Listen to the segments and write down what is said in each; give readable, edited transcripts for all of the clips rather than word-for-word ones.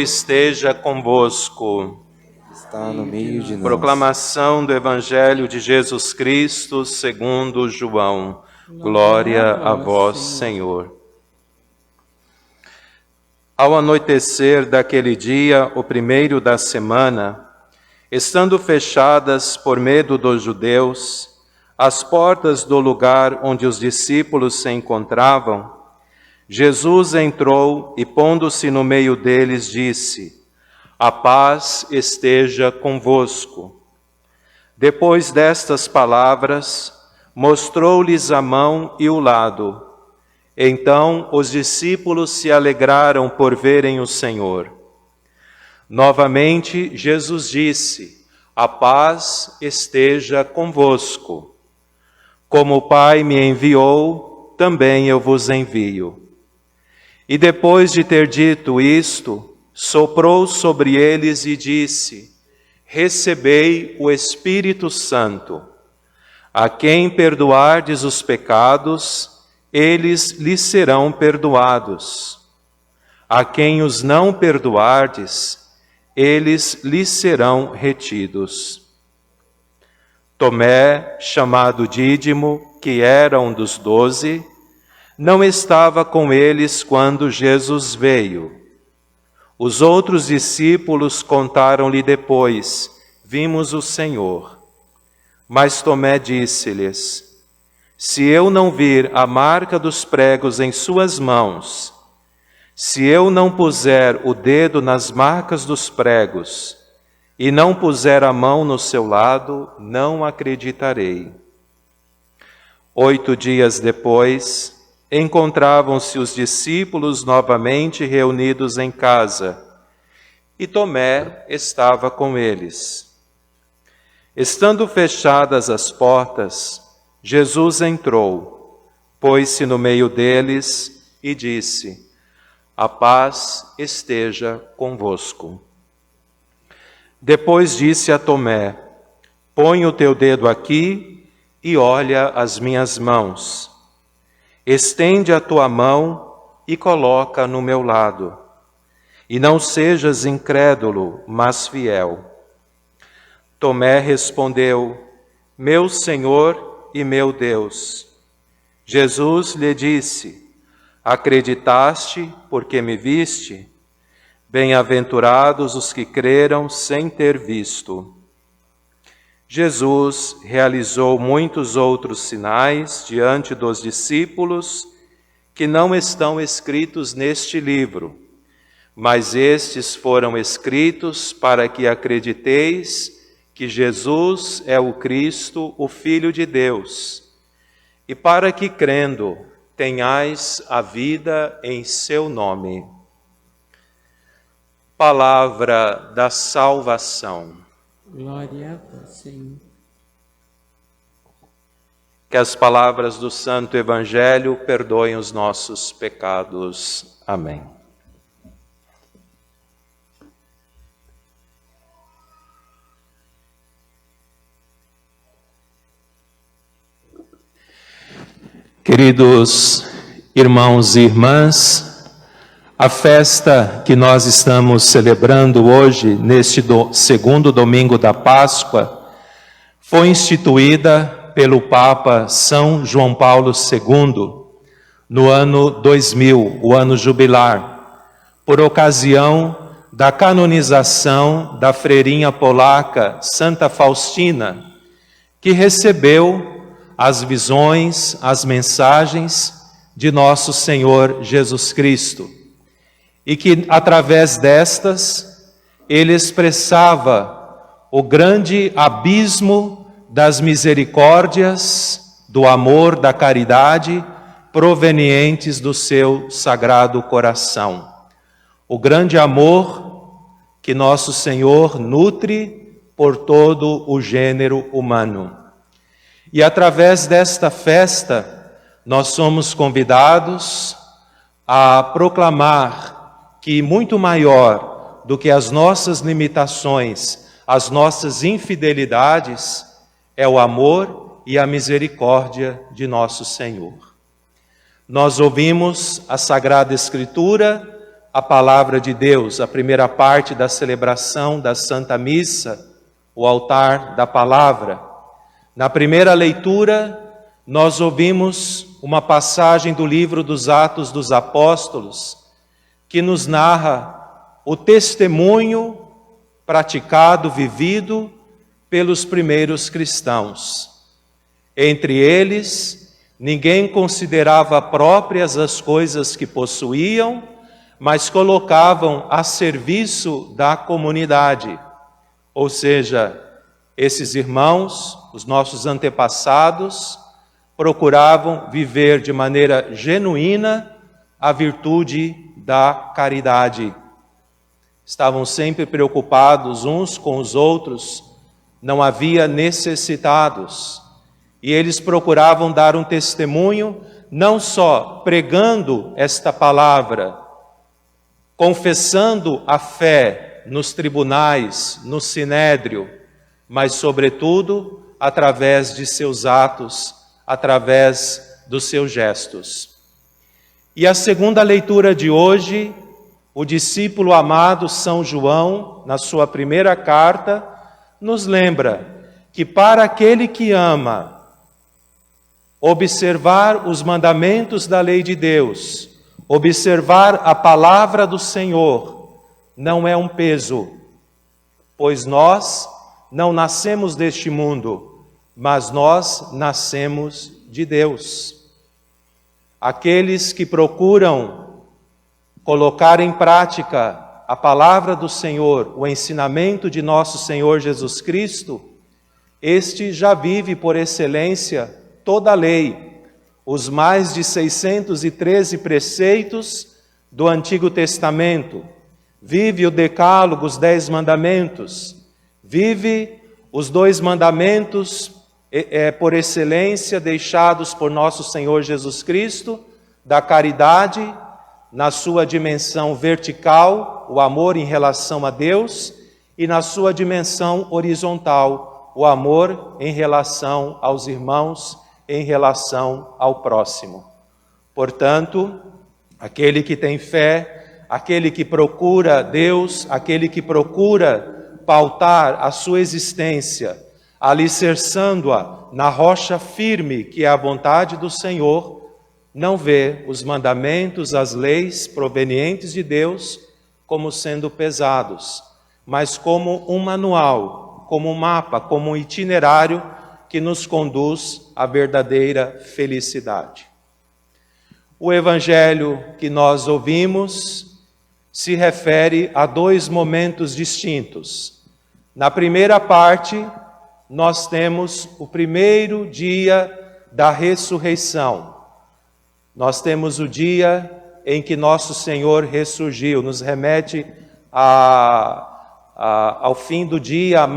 esteja convosco. Está no meio de nós. Proclamação do Evangelho de Jesus Cristo segundo João. Glória a vós, Senhor. Ao anoitecer daquele dia, o primeiro da semana, estando fechadas por medo dos judeus as portas do lugar onde os discípulos se encontravam, Jesus entrou e, pondo-se no meio deles, disse: A paz esteja convosco. Depois destas palavras, mostrou-lhes a mão e o lado. Então os discípulos se alegraram por verem o Senhor. Novamente Jesus disse: A paz esteja convosco. Como o Pai me enviou, também eu vos envio. E depois de ter dito isto, soprou sobre eles e disse: Recebei o Espírito Santo. A quem perdoardes os pecados, eles lhes serão perdoados. A quem os não perdoardes, eles lhes serão retidos. Tomé, chamado Dídimo, que era um dos 12, não estava com eles quando Jesus veio. Os outros discípulos contaram-lhe depois: Vimos o Senhor. Mas Tomé disse-lhes: Se eu não vir a marca dos pregos em suas mãos, se eu não puser o dedo nas marcas dos pregos e não puser a mão no seu lado, não acreditarei. 8 dias depois, encontravam-se os discípulos novamente reunidos em casa, e Tomé estava com eles. Estando fechadas as portas, Jesus entrou, pôs-se no meio deles e disse: A paz esteja convosco. Depois disse a Tomé: Põe o teu dedo aqui e olha as minhas mãos. Estende a tua mão e coloca no meu lado. E não sejas incrédulo, mas fiel. Tomé respondeu: Meu Senhor e meu Deus. Jesus lhe disse: Acreditaste porque me viste? Bem-aventurados os que creram sem ter visto. Jesus realizou muitos outros sinais diante dos discípulos que não estão escritos neste livro, mas estes foram escritos para que acrediteis que Jesus é o Cristo, o Filho de Deus, e para que, crendo, tenhais a vida em seu nome. Palavra da salvação. Glória a vós, Senhor. Que as palavras do Santo Evangelho perdoem os nossos pecados. Amém. Queridos irmãos e irmãs, a festa que nós estamos celebrando hoje, neste segundo domingo da Páscoa, foi instituída pelo Papa São João Paulo II no ano 2000, o ano jubilar, por ocasião da canonização da freirinha polaca Santa Faustina, que recebeu as visões, as mensagens de nosso Senhor Jesus Cristo, e que, através destas, ele expressava o grande abismo das misericórdias, do amor, da caridade, provenientes do seu sagrado coração. O grande amor que nosso Senhor nutre por todo o gênero humano. E através desta festa, nós somos convidados a proclamar que muito maior do que as nossas limitações, as nossas infidelidades, é o amor e a misericórdia de nosso Senhor. Nós ouvimos a Sagrada Escritura a palavra de Deus, a primeira parte da celebração da Santa Missa, o altar da palavra. Na primeira leitura, nós ouvimos uma passagem do livro dos Atos dos Apóstolos, que nos narra o testemunho praticado, vivido pelos primeiros cristãos. Entre eles, ninguém considerava próprias as coisas que possuíam, mas colocavam a serviço da comunidade. Ou seja, esses irmãos, os nossos antepassados, procuravam viver de maneira genuína a virtude da caridade. Estavam sempre preocupados uns com os outros, não havia necessitados. E eles procuravam dar um testemunho, não só pregando esta palavra, confessando a fé nos tribunais, no sinédrio, mas, sobretudo, através de seus atos, através dos seus gestos. E a segunda leitura de hoje, o discípulo amado São João, na sua primeira carta, nos lembra que para aquele que ama observar os mandamentos da lei de Deus, observar a palavra do Senhor, não é um peso, pois nós não nascemos deste mundo, mas nós nascemos de Deus. Aqueles que procuram colocar em prática a palavra do Senhor, o ensinamento de nosso Senhor Jesus Cristo, este já vive por excelência toda a lei, os mais de 613 preceitos do Antigo Testamento, vive o Decálogo, os 10 mandamentos, vive os 2 mandamentos por excelência deixados por nosso Senhor Jesus Cristo, da caridade, na sua dimensão vertical, o amor em relação a Deus, e na sua dimensão horizontal, o amor em relação aos irmãos, em relação ao próximo. Portanto, aquele que tem fé, aquele que procura Deus, aquele que procura pautar a sua existência, alicerçando-a na rocha firme que é a vontade do Senhor, não vê os mandamentos, as leis provenientes de Deus como sendo pesados, mas como um manual, como um mapa, como um itinerário que nos conduz à verdadeira felicidade. O evangelho que nós ouvimos se refere a 2 momentos distintos. Na primeira parte, nós temos o primeiro dia da ressurreição. Nós temos o dia em que nosso Senhor ressurgiu, nos remete ao fim do dia,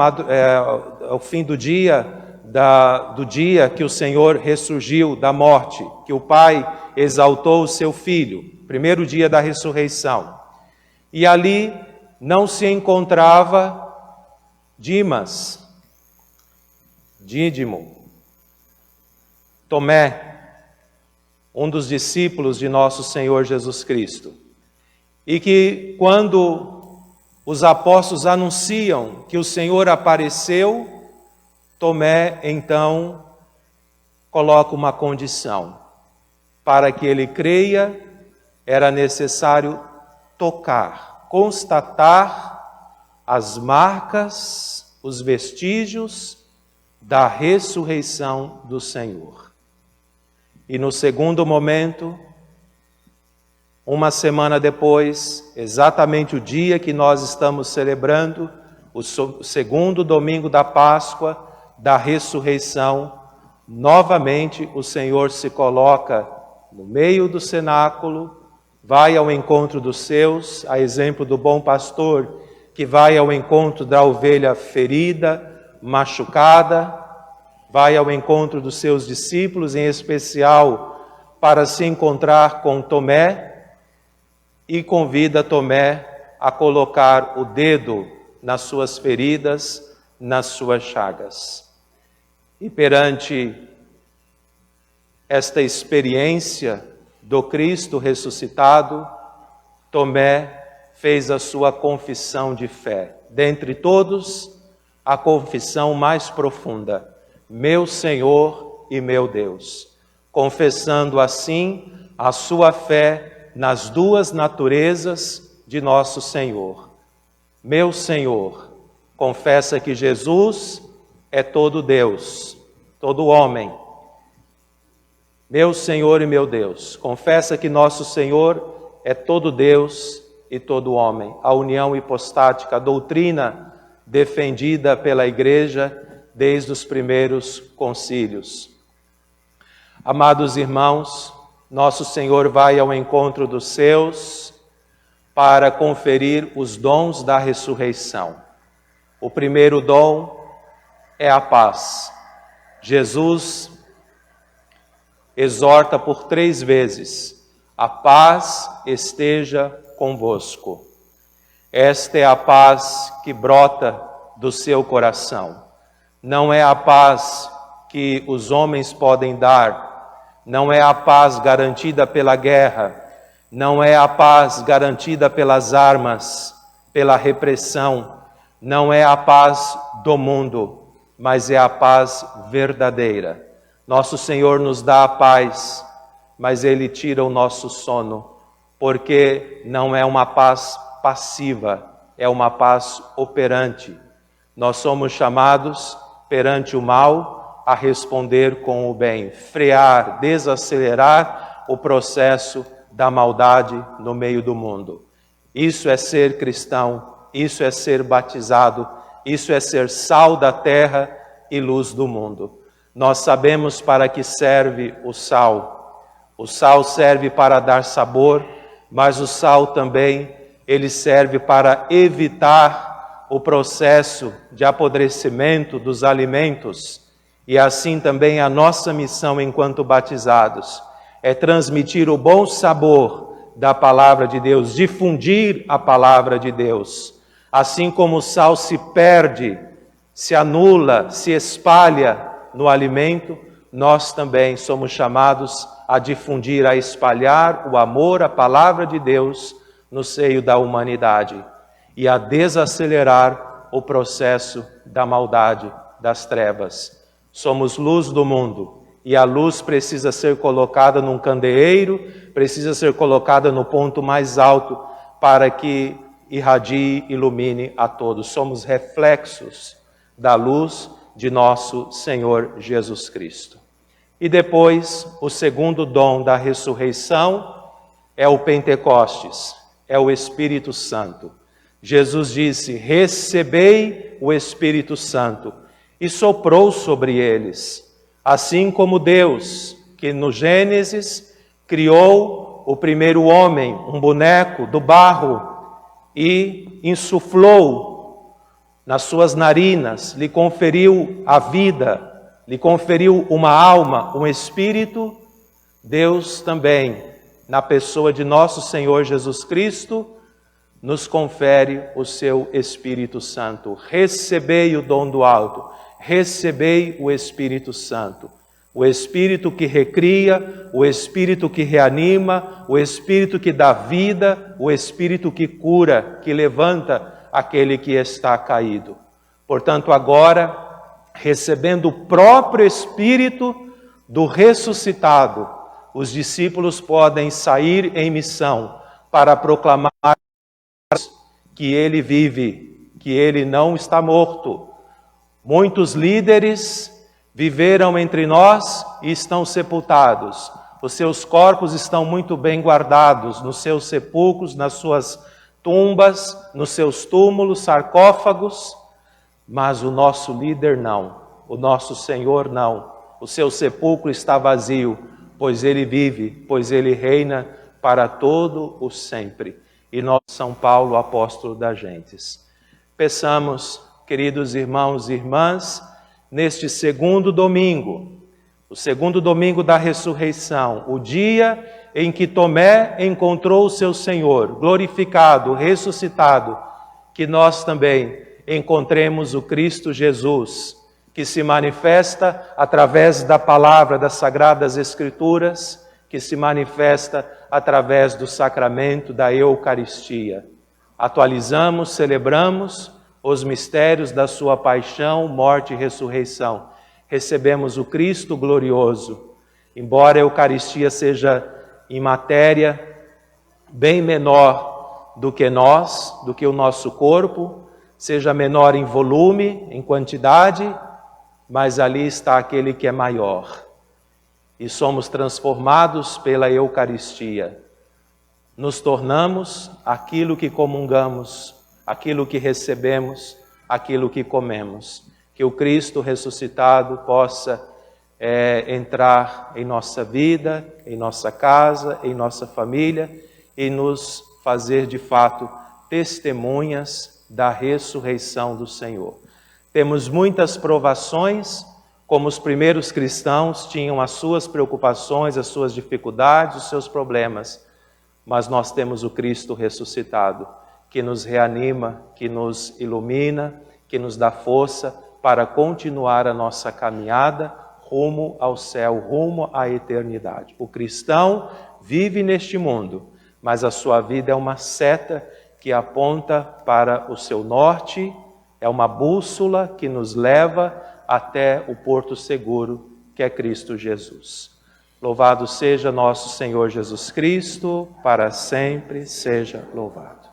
do dia que o Senhor ressurgiu da morte, que o Pai exaltou o seu Filho, primeiro dia da ressurreição. E ali não se encontrava Dídimo, Tomé, um dos discípulos de nosso Senhor Jesus Cristo. E que quando os apóstolos anunciam que o Senhor apareceu, Tomé, então, coloca uma condição. Para que ele creia, era necessário tocar, constatar as marcas, os vestígios da ressurreição do Senhor. E no segundo momento, uma semana depois, exatamente o dia que nós estamos celebrando, o segundo domingo da Páscoa, da ressurreição, novamente o Senhor se coloca no meio do cenáculo, vai ao encontro dos seus, a exemplo do bom pastor, que vai ao encontro da ovelha ferida, machucada, vai ao encontro dos seus discípulos, em especial para se encontrar com Tomé, e convida Tomé a colocar o dedo nas suas feridas, nas suas chagas. E perante esta experiência do Cristo ressuscitado, Tomé fez a sua confissão de fé. Dentre todos, a confissão mais profunda: meu Senhor e meu Deus. Confessando assim a sua fé nas duas naturezas de nosso Senhor. Meu Senhor, confessa que Jesus é todo Deus, todo homem. Meu Senhor e meu Deus, confessa que nosso Senhor é todo Deus e todo homem. A união hipostática, a doutrina defendida pela Igreja desde os primeiros concílios. Amados irmãos, nosso Senhor vai ao encontro dos seus para conferir os dons da ressurreição. O primeiro dom é a paz. Jesus exorta por 3 vezes: a paz esteja convosco. Esta é a paz que brota do seu coração. Não é a paz que os homens podem dar, não é a paz garantida pela guerra, não é a paz garantida pelas armas, pela repressão, não é a paz do mundo, mas é a paz verdadeira. Nosso Senhor nos dá a paz, mas Ele tira o nosso sono, porque não é uma paz passiva, é uma paz operante. Nós somos chamados, perante o mal, a responder com o bem, frear, desacelerar o processo da maldade no meio do mundo. Isso é ser cristão, isso é ser batizado, isso é ser sal da terra e luz do mundo. Nós sabemos para que serve o sal. O sal serve para dar sabor, mas o sal também, ele serve para evitar o processo de apodrecimento dos alimentos. E assim também a nossa missão enquanto batizados é transmitir o bom sabor da palavra de Deus, difundir a palavra de Deus. Assim como o sal se perde, se anula, se espalha no alimento, nós também somos chamados a difundir, a espalhar o amor, a palavra de Deus no seio da humanidade e a desacelerar o processo da maldade, das trevas. Somos luz do mundo e a luz precisa ser colocada num candeeiro, precisa ser colocada no ponto mais alto para que irradie, ilumine a todos. Somos reflexos da luz de nosso Senhor Jesus Cristo. E depois, o segundo dom da ressurreição é o Pentecostes, é o Espírito Santo. Jesus disse: recebei o Espírito Santo, e soprou sobre eles, assim como Deus, que no Gênesis criou o primeiro homem, um boneco do barro, e insuflou nas suas narinas, lhe conferiu a vida, lhe conferiu uma alma, um espírito. Deus também, na pessoa de nosso Senhor Jesus Cristo, nos confere o seu Espírito Santo. Recebei o dom do alto, recebei o Espírito Santo. O Espírito que recria, o Espírito que reanima, o Espírito que dá vida, o Espírito que cura, que levanta aquele que está caído. Portanto, agora, recebendo o próprio Espírito do ressuscitado, os discípulos podem sair em missão para proclamar que Ele vive, que Ele não está morto. Muitos líderes viveram entre nós e estão sepultados. Os seus corpos estão muito bem guardados nos seus sepulcros, nas suas tumbas, nos seus túmulos, sarcófagos, mas o nosso líder não, o nosso Senhor não. O seu sepulcro está vazio, pois Ele vive, pois Ele reina para todo o sempre. E nós, São Paulo, apóstolo das gentes, peçamos, queridos irmãos e irmãs, neste segundo domingo, o segundo domingo da ressurreição, o dia em que Tomé encontrou o seu Senhor, glorificado, ressuscitado, que nós também encontremos o Cristo Jesus, que se manifesta através da palavra das Sagradas Escrituras, que se manifesta através do sacramento da Eucaristia. Atualizamos, celebramos os mistérios da sua paixão, morte e ressurreição. Recebemos o Cristo glorioso. Embora a Eucaristia seja em matéria bem menor do que nós, do que o nosso corpo, seja menor em volume, em quantidade, mas ali está aquele que é maior. E somos transformados pela Eucaristia. Nos tornamos aquilo que comungamos, aquilo que recebemos, aquilo que comemos. Que o Cristo ressuscitado possa entrar em nossa vida, em nossa casa, em nossa família e nos fazer de fato testemunhas da ressurreição do Senhor. Temos muitas provações, como os primeiros cristãos tinham as suas preocupações, as suas dificuldades, os seus problemas, mas nós temos o Cristo ressuscitado, que nos reanima, que nos ilumina, que nos dá força para continuar a nossa caminhada rumo ao céu, rumo à eternidade. O cristão vive neste mundo, mas a sua vida é uma seta que aponta para o seu norte, é uma bússola que nos leva até o porto seguro, que é Cristo Jesus. Louvado seja nosso Senhor Jesus Cristo, para sempre seja louvado.